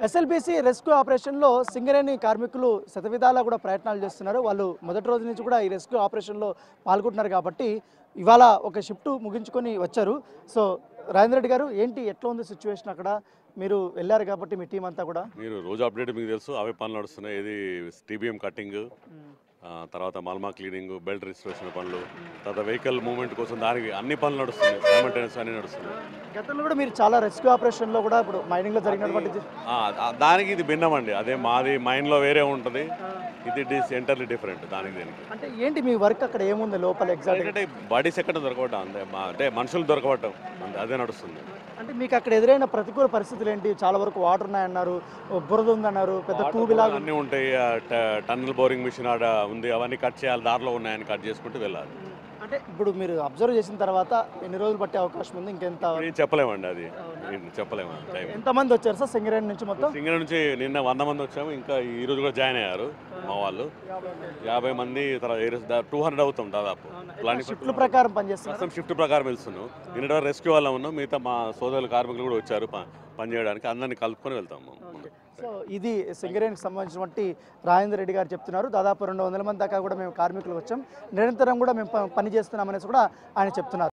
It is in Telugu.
ఎస్ఎల్బీసీ రెస్క్యూ ఆపరేషన్లో సింగరేణి కార్మికులు శతవిధాలా కూడా ప్రయత్నాలు చేస్తున్నారు. వాళ్ళు మొదటి రోజు నుంచి కూడా ఈ రెస్క్యూ ఆపరేషన్లో పాల్గొంటున్నారు కాబట్టి ఇవాళ ఒక షిఫ్ట్ ముగించుకొని వచ్చారు. సో రాజేంద్ర రెడ్డి గారు, ఏంటి ఎట్లా ఉంది సిచ్యువేషన్ అక్కడ? మీరు వెళ్ళారు కాబట్టి మీ టీం అంతా కూడా మీరు రోజు అప్డేట్ మీకు తెలుసు, అవే పనులు నడుస్తున్నాయి. ఇది టీబీఎం కటింగ్, తర్వాత మల్మా క్లీనింగ్, బెల్ట్ రిజిస్ట్రేషన్ పనులు, తర్వాత వెహికల్ మూవ్మెంట్ కోసం దానికి అన్ని పనులు నడుస్తున్నాయి, సైమల్టేనియస్ అన్ని నడుస్తున్నాయి. గతంలో కూడా మీరు చాలా రెస్క్యూ ఆపరేషన్లో కూడా ఇప్పుడు మైనింగ్లో జరిగినటువంటి దానికి ఇది భిన్నం అండి. అదే మాది మైండ్లో వేరే ఉంటుంది, ఇది ఎంటర్లీ డిఫరెంట్ దానికి దీనికి. అంటే ఏంటి మీ వర్క్ అక్కడ ఏముంది లోపల ఎగ్జాక్ట్? అంటే బాడీస్ ఎక్కడ దొరకవటం అంటే మనుషులు దొరకవటం అదే నడుస్తుంది. అంటే మీకు అక్కడ ఎదురైన ప్రతికూల పరిస్థితులు ఏంటి? చాలా వరకు వాటర్ ఉన్నాయన్నారు, బురద ఉందన్నారు, పెద్ద ట్యూబ్లాగా అన్నీ ఉంటాయి. టన్నల్ బోరింగ్ మిషన్ ఆడ ఉంది, అవన్నీ కట్ చేయాలి, దారిలో ఉన్నాయని కట్ చేసుకుంటూ వెళ్ళాలి. అంటే ఇప్పుడు మీరు అబ్జర్వ్ చేసిన తర్వాత ఎన్ని రోజులు పట్టే అవకాశం ఉంది? ఇంకెంత చెప్పలేమండి, అది చెప్పలేము. టైం ఎంతమంది వచ్చారు సార్ సింగరేణి నుంచి? మొత్తం సింగర్ నుంచి నిన్న 100 మంది వచ్చాము, ఇంకా ఈ రోజు కూడా జాయిన్ అయ్యారు మా వాళ్ళు 50 మంది. తర్వాత 200 అవుతాం దాదాపు. షిఫ్ట్ల ప్రకారం పనిచేస్తాం, షిఫ్ట్ ప్రకారం వెళ్తున్నాం. నిన్న రెస్క్యూ వాళ్ళ ఉన్నాం, మిగతా మా సోదరుల కార్మికులు కూడా వచ్చారు పనిచేయడానికి, అందరినీ కలుపుకొని వెళ్తాము. సో ఇది సింగరేణికి సంబంధించినటువంటి రాజేంద్ర రెడ్డి గారు చెప్తున్నారు. దాదాపు 200 మంది దాకా కూడా మేము కార్మికులు వచ్చాం, నిరంతరం కూడా మేము పని చేస్తున్నాం అనేసి కూడా ఆయన చెప్తున్నారు.